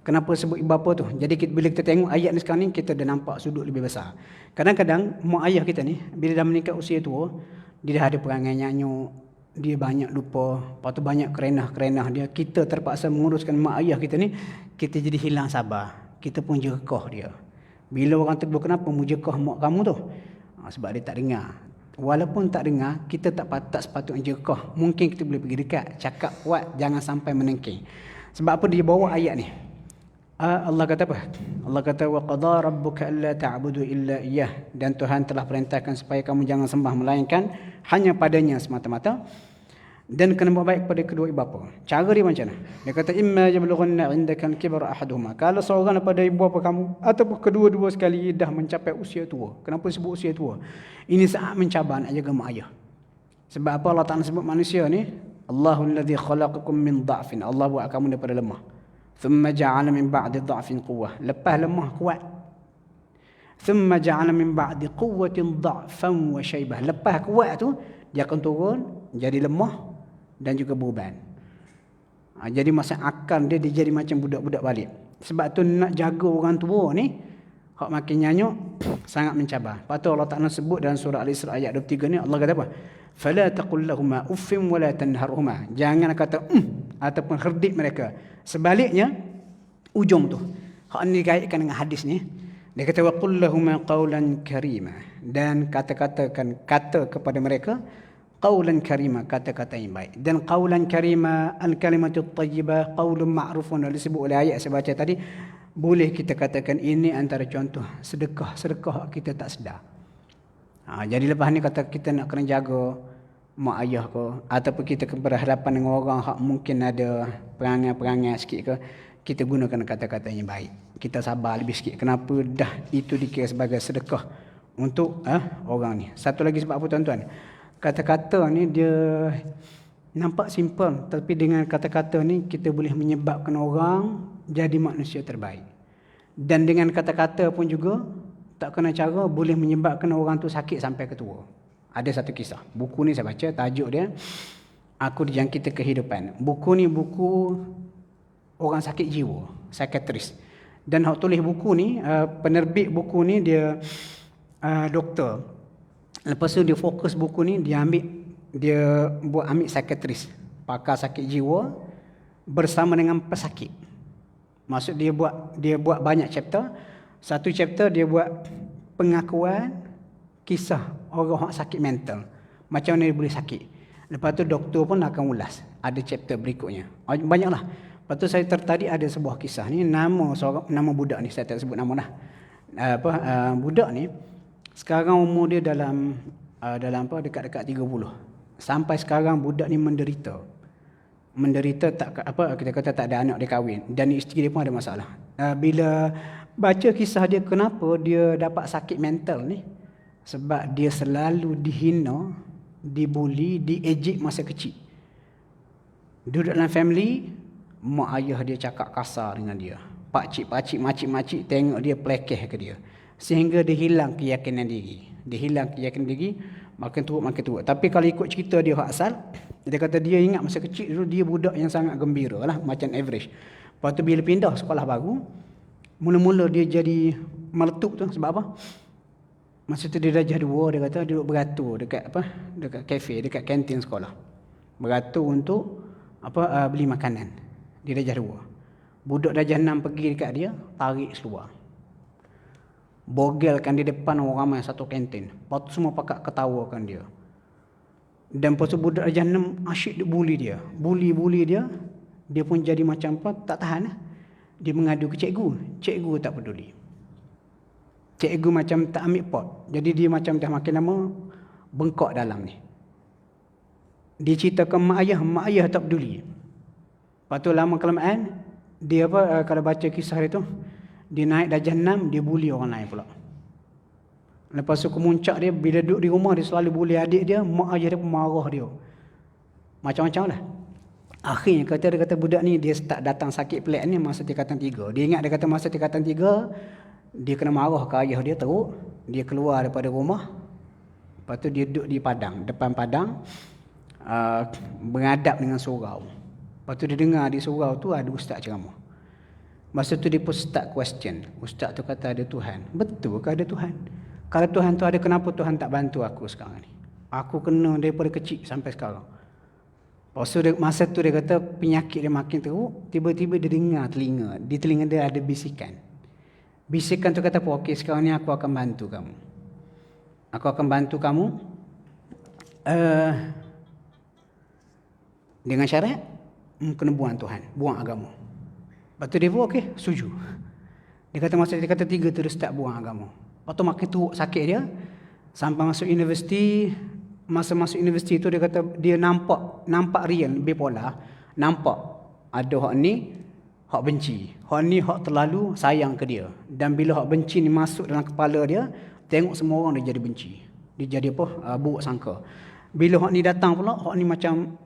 A: Kenapa sebut ibu bapa tu? Jadi bila kita tengok ayat ni sekarang ni, kita dah nampak sudut lebih besar. Kadang-kadang mak ayah kita ni bila dah meningkat usia tua, dia dah ada perangai nyanyuk, dia banyak lupa, lepas tu banyak kerenah-kerenah dia. Kita terpaksa menguruskan mak ayah kita ni, kita jadi hilang sabar. Kita pun jerkah dia. Bila orang tegur, kenapa mu jerkah mak kamu tu? Sebab dia tak dengar. Walaupun tak dengar, kita tak sepatutnya jerkah. Mungkin kita boleh pergi dekat, cakap kuat, jangan sampai menengking. Sebab apa dia bawa ayat ni? Allah kata apa? Allah kata wa qada rabbuka alla ta'budu illa iyyah, dan Tuhan telah perintahkan supaya kamu jangan sembah melainkan hanya padanya semata-mata, dan kena buat baik kepada kedua ibu bapa. Cara dia macam mana? Dia kata imma yablughanna 'indaka al-kibra ahaduhuma. Kalau seorang daripada ibu bapa kamu ataupun kedua-dua sekali dah mencapai usia tua. Kenapa sebut usia tua? Ini saat mencabar nak jaga mak ayah. Sebab apa Allah Ta'ala sebut manusia ni? Allahul ladzi khalaqakum min dha'fin. Allah buat kamu daripada lemah. Thumma ja'ala min ba'di dha'fin quwwah. Lepas lemah kuat. Thumma ja'ala min ba'di quwwatin dha'fan wa syaibah. Lepas kuat tu dia akan turun jadi lemah dan juga beban. Jadi masa akal dia jadi macam budak-budak balik. Sebab tu nak jaga orang tua ni, hak makin nyanyuk, sangat mencabar. Lepas tu Allah Ta'ala sebut dalam surah Al-Isra ayat 23 ni, Allah kata apa? Fala taqul lahumā uffin wa la tanharhumā. Jangan kata ataupun herdip mereka. Sebaliknya ujung tu, hak ni dikaitkan dengan hadis ni. Dia kata wa qul lahumā qawlan karīmā, dan kata-katakan kata kepada mereka qawlan karima, kata-kata yang baik. Dan qawlan karima, al-kalimatut tayyibah, qawlun ma'rufun, disebut oleh ayat saya baca tadi. Boleh kita katakan ini antara contoh sedekah kita tak sedar. Jadi lepas ni kata kita nak kena jaga mak ayah ke, ataupun kita berhadapan dengan orang hak mungkin ada perangai-perangai sikit ke, kita gunakan kata-kata yang baik. Kita sabar lebih sikit. Kenapa dah itu dikira sebagai sedekah untuk orang ni. Satu lagi sebab apa tuan-tuan? Kata-kata ni dia nampak simple, tapi dengan kata-kata ni kita boleh menyebabkan orang jadi manusia terbaik. Dan dengan kata-kata pun juga tak kena cara boleh menyebabkan orang tu sakit sampai ke tua. Ada satu kisah. Buku ni saya baca, tajuk dia Aku Dijangkiti Kehidupan. Buku ni buku orang sakit jiwa, psikiatris. Dan hak tulis buku ni, penerbit buku ni dia doktor. Lepas tu dia fokus buku ni, dia ambil psikiatris, pakar sakit jiwa bersama dengan pesakit. Maksud dia buat banyak chapter. Satu chapter dia buat pengakuan kisah orang yang sakit mental, macam mana dia boleh sakit. Lepas tu doktor pun akan ulas, ada chapter berikutnya. Banyaklah. Lepas tu saya tertarik ada sebuah kisah ni, nama budak ni saya tak sebut nama dah. Budak ni sekarang umur dia dalam dekat-dekat 30. Sampai sekarang budak ni menderita kita kata tak ada anak dia kahwin, dan isteri dia pun ada masalah. Bila baca kisah dia, kenapa dia dapat sakit mental ni? Sebab dia selalu dihina, dibuli, diejek masa kecil. Duduk dalam family, mak ayah dia cakap kasar dengan dia. Pakcik, makcik tengok dia pelekeh ke dia. Sehingga dia hilang keyakinan diri. Makin tua. Tapi kalau ikut cerita dia hak asal, dia kata dia ingat masa kecil dulu dia budak yang sangat gembira lah, macam average. Lepas tu bila pindah sekolah baru, mula-mula dia jadi meletup tu. Sebab apa? Masa tu dia darjah 2, dia kata duduk beratur dekat kafe, dekat kantin sekolah. Beratur untuk beli makanan. Dia darjah 2. Budak darjah 6 pergi dekat dia, tarik seluar. Bogelkan di depan orang ramai satu kantin. Lepas tu semua pakak ketawakan dia. Dan lepas tu budak darjah 6 asyik dia bully dia. Bully dia. Dia pun jadi macam apa, tak tahan lah. Dia mengadu ke cikgu. Cikgu tak peduli. Cikgu macam tak ambil pot. Jadi dia macam dah makin lama bengkok dalam ni. Dia ceritakan mak ayah tak peduli. Lepas tu lama-kelamaan dia kalau baca kisah dia tu, dia naik darjah 6, dia bully orang lain pula. Lepas tu kemuncak dia, bila duduk di rumah, dia selalu bully adik dia, mak ayah dia pun marah dia. Macam-macam lah. Akhirnya dia kata budak ni, dia start datang sakit pelik ni masa tingkatan 3. Dia ingat, dia kata masa tingkatan 3, dia kena marah ke ayah dia teruk. Dia keluar daripada rumah. Lepas tu dia duduk di padang, depan padang, menghadap dengan surau. Lepas tu dia dengar di surau tu ada ustaz ceramah. Masa tu dia pun start question. Ustaz tu kata ada Tuhan. Betul ke ada Tuhan? Kalau Tuhan tu ada, kenapa Tuhan tak bantu aku sekarang ni? Aku kena daripada kecil sampai sekarang. Masa tu dia kata penyakit dia makin teruk. Tiba-tiba dia dengar di telinga dia ada bisikan. Bisikan tu kata apa? Okey, sekarang ni aku akan bantu kamu. Aku akan bantu kamu. Dengan syarat kena buang Tuhan, buang agama. Lepas tu dia pun okey, setuju. Dia kata masa dia kata 3 tu dia start buang agama. Lepas tu makin teruk sakit dia. Sampai masuk universiti. Masa masuk universiti tu dia kata dia nampak real bipolar. Nampak ada hak ni, hak benci. Hak ni hak terlalu sayang ke dia. Dan bila hak benci ni masuk dalam kepala dia, tengok semua orang dia jadi benci. Dia jadi apa? Buruk sangka. Bila hak ni datang pula, hak ni macam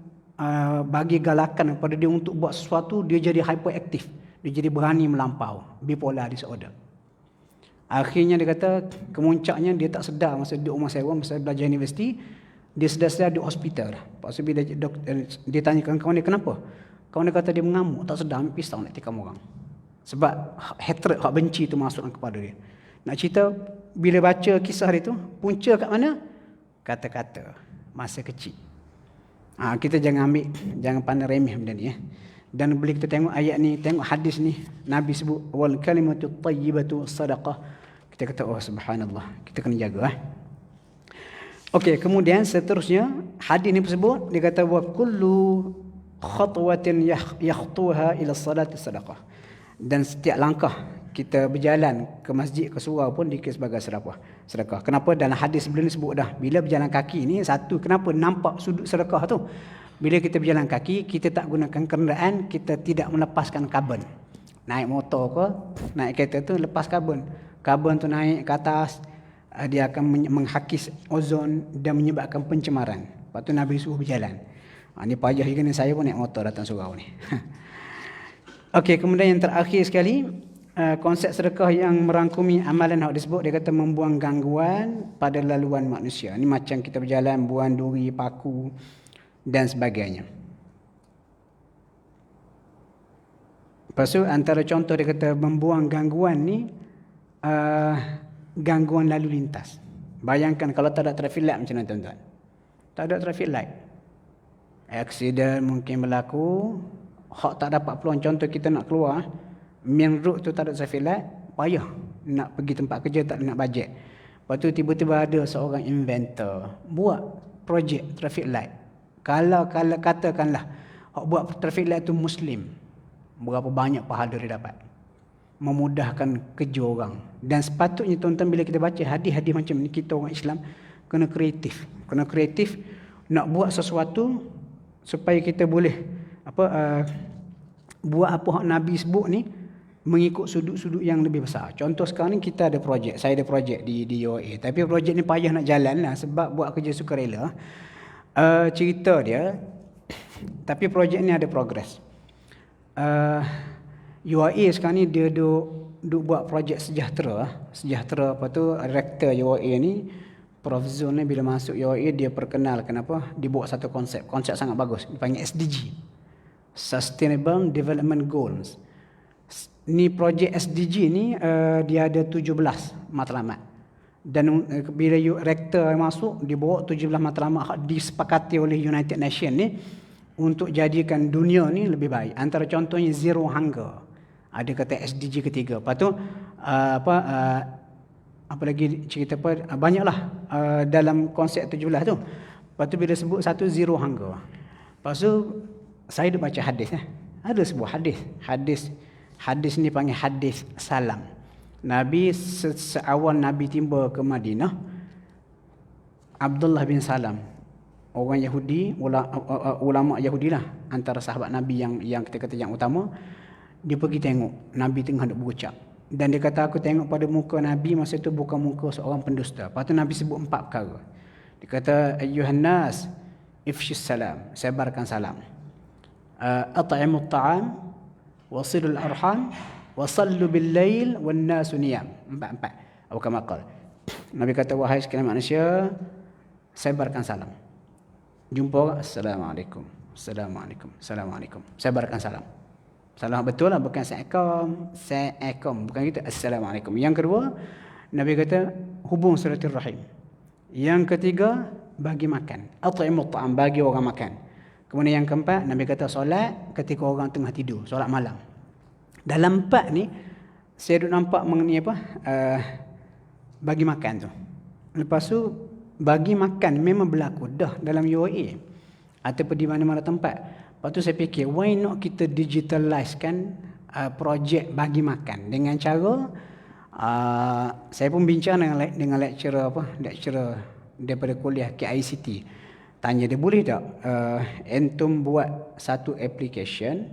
A: bagi galakan kepada dia untuk buat sesuatu, dia jadi hyperaktif. Dia jadi berani melampau. Bipolar disorder. Akhirnya dia kata kemuncaknya dia tak sedar masa duduk rumah sewa, masa belajar universiti, dia sedar-sedar duduk hospital. Lepas tu bila dia tanya kawan-kawan dia kenapa? Kawan dia kata dia mengamuk, tak sedar ambil pistol nak tikam orang. Sebab hatred, hak benci tu masuk dalam kepala dia. Nak cerita, bila baca kisah dia tu, punca kat mana? Kata-kata masa kecil. Kita jangan pandang remeh benda ni. Dan boleh kita tengok ayat ni, tengok hadis ni, Nabi sebut wal kalimatu thayyibatu sadaqah. Kita kata oh subhanallah, kita kena jaga. Okey, kemudian seterusnya hadis ni sebut, dia kata wa kullu khatwatin yakhtuha ila salati sadaqah. Dan setiap langkah kita berjalan ke masjid ke surau pun dikira sebagai sedekah. Kenapa? Dalam hadis sebelum ni sebut dah, bila berjalan kaki ni satu, kenapa nampak sudut sedekah tu? Bila kita berjalan kaki, kita tak gunakan kenderaan, kita tidak melepaskan karbon. Naik motor ke, naik kereta tu lepas karbon. Karbon tu naik ke atas, dia akan menghakis ozon dan menyebabkan pencemaran. Lepas tu Nabi suruh berjalan. Ni payah juga ni, saya pun naik motor datang surau ni. Okey, kemudian yang terakhir sekali, konsep sedekah yang merangkumi amalan yang disebut, dia kata membuang gangguan pada laluan manusia. Ini macam kita berjalan, buang duri, paku dan sebagainya. Lepas tu antara contoh dia kata membuang gangguan ni, gangguan lalu lintas. Bayangkan kalau tak ada traffic light macam mana tuan-tuan? Tak ada traffic light, aksiden mungkin berlaku. Hak tak dapat peluang, contoh kita nak keluar main road tu, tak ada traffic light, payah nak pergi tempat kerja, tak nak bajet. Lepas tu tiba-tiba ada seorang inventor buat projek traffic light. Kalau katakanlah hak buat traffic light tu Muslim, berapa banyak pahala dia dapat, memudahkan kerja orang. Dan sepatutnya tuan-tuan bila kita baca hadis-hadis macam ni, kita orang Islam kena kreatif nak buat sesuatu supaya kita boleh buat apa hak Nabi sebut ni, mengikut sudut-sudut yang lebih besar. Contoh sekarang ni kita ada projek, saya ada projek di UAE, tapi projek ni payah nak jalan lah sebab buat kerja sukarela. Cerita dia, tapi projek ni ada progress. UAE sekarang ni dia duk buat projek sejahtera. Apa tu, rektor UAE ni, Prof Zul ni, bila masuk UAE dia perkenal kenapa dia buat satu konsep sangat bagus, dipanggil SDG, Sustainable Development Goals. Ni projek SDG ni dia ada 17 matlamat. Dan bila rektor masuk, dia bawa 17 matlamat disepakati oleh United Nations ni untuk jadikan dunia ni lebih baik. Antara contohnya zero hunger. Ada kata SDG ketiga. Lepas tu apa lagi cerita apa, banyaklah dalam konsep 17 tu. Lepas tu bila sebut satu zero hunger. Lepas tu saya dah baca hadis. Ada sebuah hadis ni panggil hadis salam. Nabi seawal Nabi tiba ke Madinah, Abdullah bin Salam, orang Yahudi, ulama Yahudi lah, antara sahabat Nabi yang kita kata yang utama, dia pergi tengok Nabi tengah duk berucap. Dan dia kata aku tengok pada muka Nabi masa itu bukan muka seorang pendusta. Lepas tu Nabi sebut 4 perkara. Dia kata ayyuhan nas ifshis salam, sebarkan salam. At'imut ta'am, wasilul arham, wasallu bil lail wan nasu niyam. 4. Atau kama qala. Nabi kata wahai sekalian manusia, sebarkan salam. Jumpa orang, assalamualaikum, assalamualaikum, assalamualaikum. Sebarkan salam. Salah betul lah, bukan Assalamualaikum. Bukan kita Assalamualaikum. Yang kedua, Nabi kata hubung silaturahim. Yang ketiga, bagi makan. At'imut ta'am, bagi orang makan. Kemudian yang keempat, Nabi kata solat ketika orang tengah tidur, solat malam. Dalam empat ni, saya duk nampak mengenai apa? Bagi makan tu. Lepas tu, bagi makan memang berlaku dah dalam UAE ataupun di mana-mana tempat. Lepas tu saya fikir, why not kita digitalize kan projek bagi makan dengan cara saya pun bincang dengan lecturer daripada kuliah KICT. Tanya dia, boleh tak entum buat satu application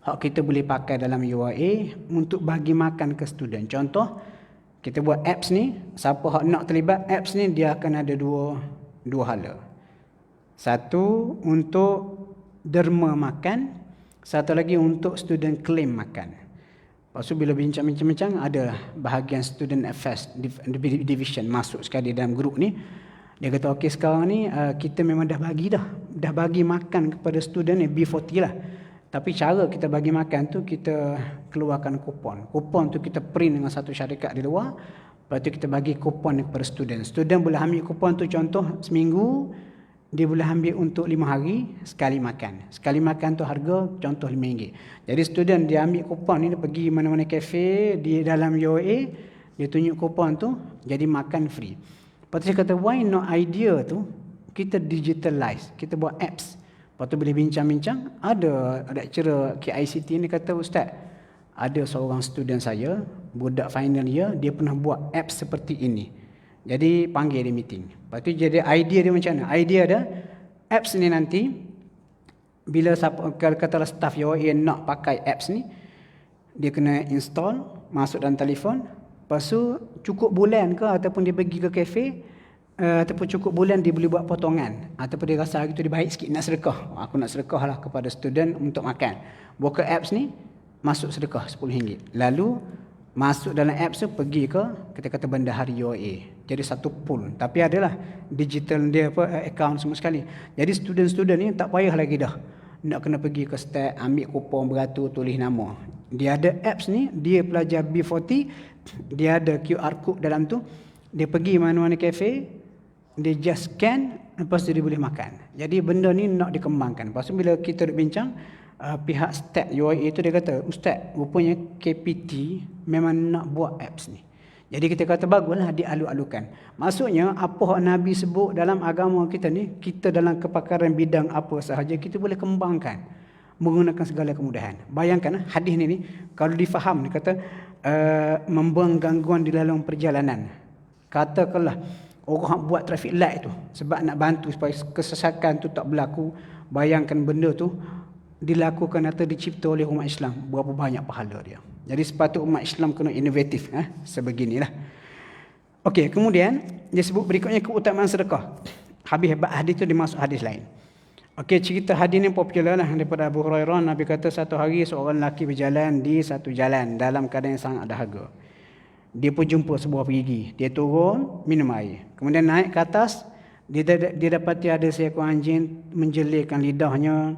A: hak kita boleh pakai dalam UAE untuk bagi makan ke student. Contoh, kita buat apps ni, siapa hak nak terlibat apps ni, dia akan ada dua hala. Satu untuk derma makan, satu lagi untuk student claim makan. Lepas tu bila bincang-bincang, ada bahagian student affairs division masuk sekali dalam grup ni. Dia kata okey, sekarang ni kita memang dah bagi makan kepada student ni B40 lah. Tapi cara kita bagi makan tu, kita keluarkan kupon. Kupon tu kita print dengan satu syarikat di luar. Lepas tu kita bagi kupon kepada student. Student boleh ambil kupon tu, contoh seminggu dia boleh ambil untuk 5 hari sekali makan. Sekali makan tu harga contoh RM5. Jadi student dia ambil kupon ni, dia pergi mana-mana kafe di dalam UAE, dia tunjuk kupon tu, jadi makan free. Lepas tu saya kata, why not idea tu kita digitalize, kita buat apps. Lepas tu bila bincang-bincang, ada lecturer KICT ni kata, ustaz, ada seorang student saya, budak final year, dia pernah buat apps seperti ini. Jadi panggil dia meeting. Lepas tu jadi idea dia macam mana? Idea dia, apps ni nanti, bila katalah staff UAE nak pakai apps ni, dia kena install, masuk dalam telefon. Lepas tu cukup bulan ke, ataupun dia pergi ke kafe, ataupun cukup bulan dia boleh buat potongan. Ataupun dia rasa hari tu dia baik sikit, nak sedekah. Aku nak sedekah lah kepada student untuk makan. Buka apps ni, masuk sedekah RM10. Lalu masuk dalam apps tu, pergi ke kita kata Bendahari UAE. Jadi satu pool. Tapi adalah digital dia account semua sekali. Jadi student-student ni tak payah lagi dah nak kena pergi ke stat, ambil kupon beratur, tulis nama. Dia ada apps ni, dia pelajar B40, dia ada QR code dalam tu. Dia pergi mana-mana kafe, dia just scan, lepas tu dia boleh makan. Jadi benda ni nak dikembangkan. Lepas tu bila kita bincang, pihak stat UAE itu dia kata, ustaz, rupanya KPT memang nak buat apps ni. Jadi kita kata baguslah dialu-alukan. Maksudnya apa yang Nabi sebut dalam agama kita ni, kita dalam kepakaran bidang apa sahaja kita boleh kembangkan menggunakan segala kemudahan. Bayangkan hadis ni kalau difaham, dia kata membuang gangguan di dalam perjalanan. Katakanlah orang buat traffic light tu sebab nak bantu supaya kesesakan tu tak berlaku. Bayangkan benda tu dilakukan atau dicipta oleh umat Islam, berapa banyak pahala dia. Jadi sepatutnya umat Islam kena inovatif sebeginilah. Okey, kemudian dia sebut berikutnya keutamaan sedekah. Hadis tu dimasuk hadis lain. Okey, cerita hadis ni popular lah daripada Abu Hurairah. Nabi kata satu hari seorang lelaki berjalan di satu jalan dalam keadaan yang sangat dahaga. Dia pun jumpa sebuah perigi. Dia turun minum air. Kemudian naik ke atas, dia dapati ada seekor anjing menjelirkan lidahnya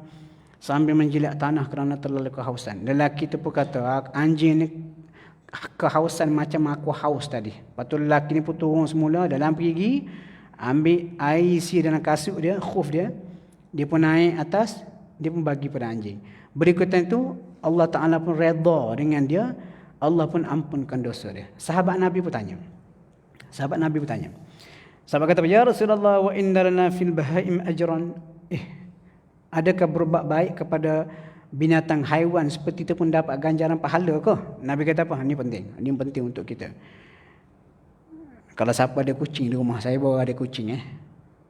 A: sambil menjilat tanah kerana terlalu kehausan. Lelaki itu pun kata, anjing ni kehausan macam aku haus tadi. Lepas tu lelaki ni pun turun semula dalam perigi, ambil air isi dalam kasut dia, khuf dia. Dia pun naik atas, dia pun bagi pada anjing. Berikutnya itu, Allah Ta'ala pun redha dengan dia. Allah pun ampunkan dosa dia. Sahabat Nabi pun tanya. Sahabat kata, ya Rasulullah, wa inna lana fil bahaim ajran. Adakah berbuat baik kepada binatang haiwan seperti itu pun dapat ganjaran pahala ke? Nabi kata apa? Ini penting untuk kita. Kalau siapa ada kucing di rumah, saya baru ada kucing,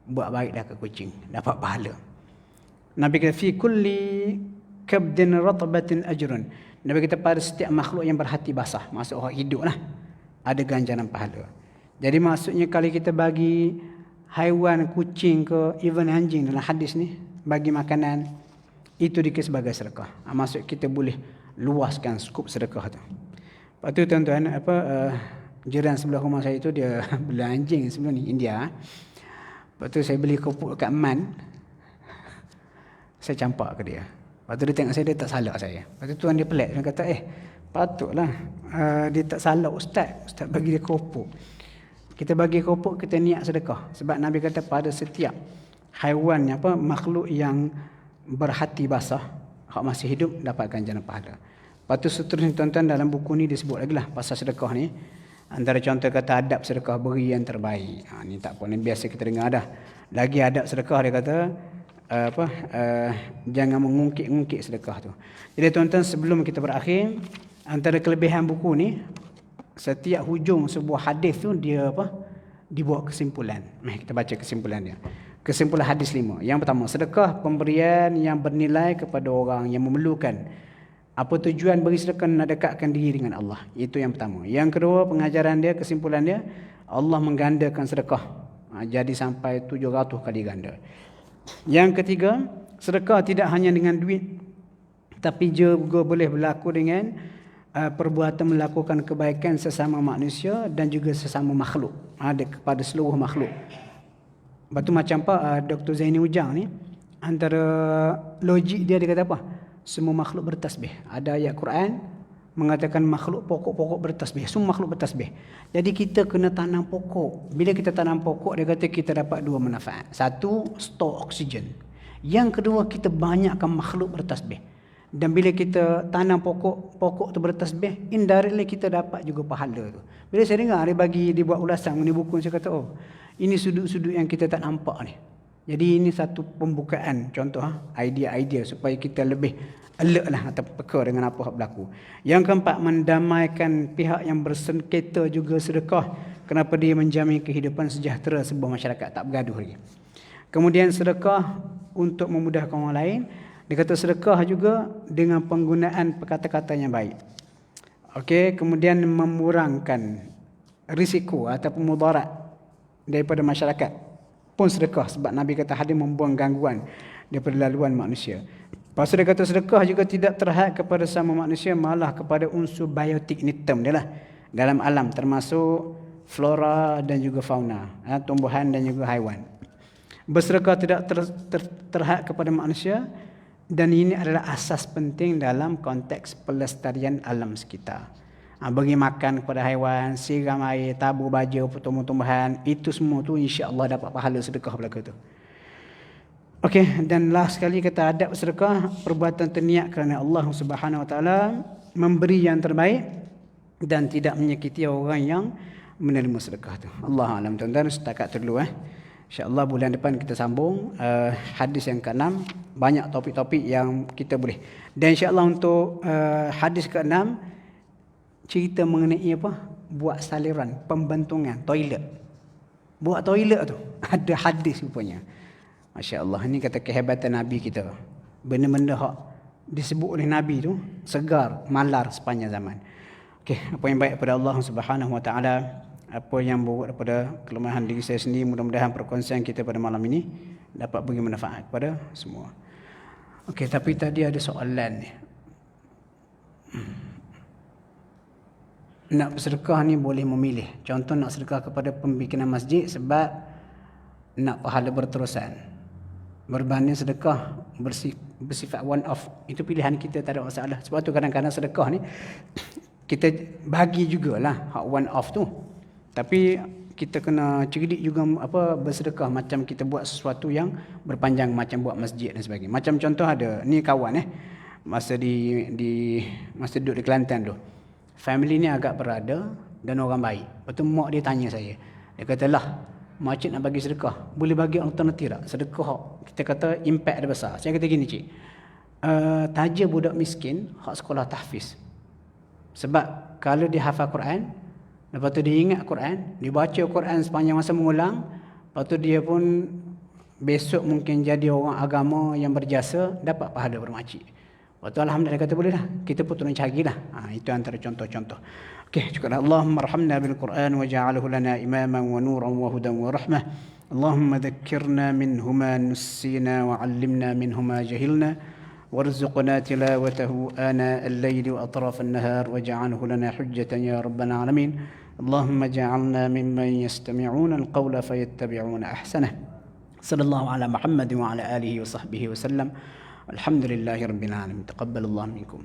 A: buat baiklah ke kucing, dapat pahala. Nabi kata fi kulli kabdin ratbatin ajrun. Nabi kata pada setiap makhluk yang berhati basah, maksud orang hidup lah, ada ganjaran pahala. Jadi maksudnya kalau kita bagi haiwan, kucing ke even anjing dalam hadis ni, bagi makanan, itu dikira sebagai sedekah. Maksud kita boleh luaskan skop sedekah tu. Lepas tu tuan-tuan, jiran sebelah rumah saya tu dia beli anjing sebelum ni, India. Lepas tu saya beli kerupuk kat Man. Saya campak ke dia. Lepas tu dia tengok saya, dia tak salak saya. Lepas tu tuan dia pelik, dia kata patutlah dia tak salak ustaz bagi dia keropok. Kita bagi keropok, kita niat sedekah. Sebab Nabi kata pada setiap haiwan makhluk yang berhati basah, hak masih hidup, dapatkan jannah pahala. Lepas tu seterusnya tuan-tuan, dalam buku ni disebut lagi lah pasal sedekah ni. Antara contoh kata adab sedekah, beri yang terbaik. Ni tak apa, ni biasa kita dengar dah. Lagi adab sedekah dia kata jangan mengungkit-ungkit sedekah tu. Jadi tuan-tuan, sebelum kita berakhir, antara kelebihan buku ni, setiap hujung sebuah hadis tu dia dibuat kesimpulan. Kita baca kesimpulan dia. Kesimpulan hadis 5. Yang pertama, sedekah pemberian yang bernilai kepada orang yang memerlukan. Apa tujuan beri sedekah? Nak dekatkan diri dengan Allah. Itu yang pertama. Yang kedua, pengajaran dia, kesimpulan dia, Allah menggandakan sedekah. Jadi sampai 700 kali ganda. Yang ketiga, sedekah tidak hanya dengan duit, tapi juga boleh berlaku dengan perbuatan melakukan kebaikan sesama manusia dan juga sesama makhluk, kepada seluruh makhluk. Lepas tu macam Dr. Zaini Ujang ni, antara logik dia kata apa? Semua makhluk bertasbih. Ada ayat Quran mengatakan makhluk pokok-pokok bertasbih. Semua makhluk bertasbih. Jadi kita kena tanam pokok. Bila kita tanam pokok, dia kata kita dapat dua manfaat. Satu, store oksigen. Yang kedua, kita banyakkan makhluk bertasbih. Dan bila kita tanam pokok tu bertasbih, indirectly kita dapat juga pahala tu. Bila saya dengar dia buat ulasan ni buku, saya kata ini sudut-sudut yang kita tak nampak ni. Jadi ini satu pembukaan contoh idea-idea supaya kita lebih alert lah atau peka dengan apa yang berlaku. Yang keempat, mendamaikan pihak yang bersengketa juga sedekah. Kenapa dia menjamin kehidupan sejahtera sebuah masyarakat, tak bergaduh lagi. Kemudian sedekah untuk memudahkan orang lain. Dia kata sedekah juga dengan penggunaan kata-kata yang baik. Okey, kemudian memurangkan risiko ataupun mudarat daripada masyarakat pun sedekah, sebab Nabi kata hadir membuang gangguan daripada laluan manusia. Lepas tu dia kata sedekah juga tidak terhad kepada sama manusia, malah kepada unsur biotik, ni term dia lah, dalam alam termasuk flora dan juga fauna, tumbuhan dan juga haiwan. Bersedekah tidak terhad kepada manusia, dan ini adalah asas penting dalam konteks pelestarian alam sekitar. Bagi makan kepada haiwan, siram air, tabur baja tumbuh-tumbuhan, itu semua tu insya-Allah dapat pahala sedekah belaka tu. Okey, dan last sekali kata adab sedekah, perbuatan terniat kerana Allah Subhanahu Wa Taala, memberi yang terbaik dan tidak menyakiti orang yang menerima sedekah tu. Allah alam tuan-tuan, setakat tu dulu InsyaAllah bulan depan kita sambung hadis yang ke-6. Banyak topik-topik yang kita boleh. Dan insyaAllah untuk hadis ke-6, cerita mengenai buat saliran, pembentungan, toilet. Buat toilet tu, ada hadis rupanya. Masya Allah, ini kata kehebatan Nabi kita. Benda-benda hak disebut oleh Nabi tu, segar, malar sepanjang zaman. Okey, apa yang baik pada Allah Subhanahu Wa Taala, apa yang buruk daripada kelemahan diri saya sendiri, mudah-mudahan perkongsian kita pada malam ini dapat beri manfaat kepada semua. Okey, tapi tadi ada soalan ni. Nak bersedekah ni boleh memilih. Contoh nak sedekah kepada pembikinan masjid sebab nak pahala berterusan. Berbanding sedekah bersifat one off. Itu pilihan kita, tak ada masalah. Sebab tu kadang-kadang sedekah ni kita bagi jugalah hak one off tu. Tapi kita kena cerdik juga bersedekah, macam kita buat sesuatu yang berpanjang, macam buat masjid dan sebagainya. Macam contoh ada ni kawan masa masa duduk di Kelantan tu. Family ni agak berada dan orang baik. Lepas tu mak dia tanya saya. Dia kata, "Lah, makcik nak bagi sedekah, boleh bagi alternatif tak? Sedekah kita kata impact dia besar." Saya kata gini, "Cik, taja budak miskin hak sekolah tahfiz. Sebab kalau dia hafal Quran, lepas tu dia ingat Quran, dia baca Quran sepanjang masa mengulang, lepas tu dia pun besok mungkin jadi orang agama yang berjasa, dapat pahala bermakcik." Lepas tu alhamdulillah kata boleh lah. Kita pun tolong carilah. Itu antara contoh-contoh. Okey, syukur Allahumma arhamna bil Quran wa ja'alhu lana imaman wa nuran wa hudan wa rahmah. Allahumma dhakkirna minhu ma nussina wa 'allimna minhu ma jahilna warzuqna tilawatahu ana al-layli wa atraf an-nahar waj'alhu lana hujjatan ya rabbal alamin. Allahumma ja'alna mimman yastami'una al-qawla fayattabi'una ahsanah. Sallallahu ala Muhammad wa ala alihi wa sahbihi wa sallam. Alhamdulillahirabbil alamin. Taqabbalallahu minkum.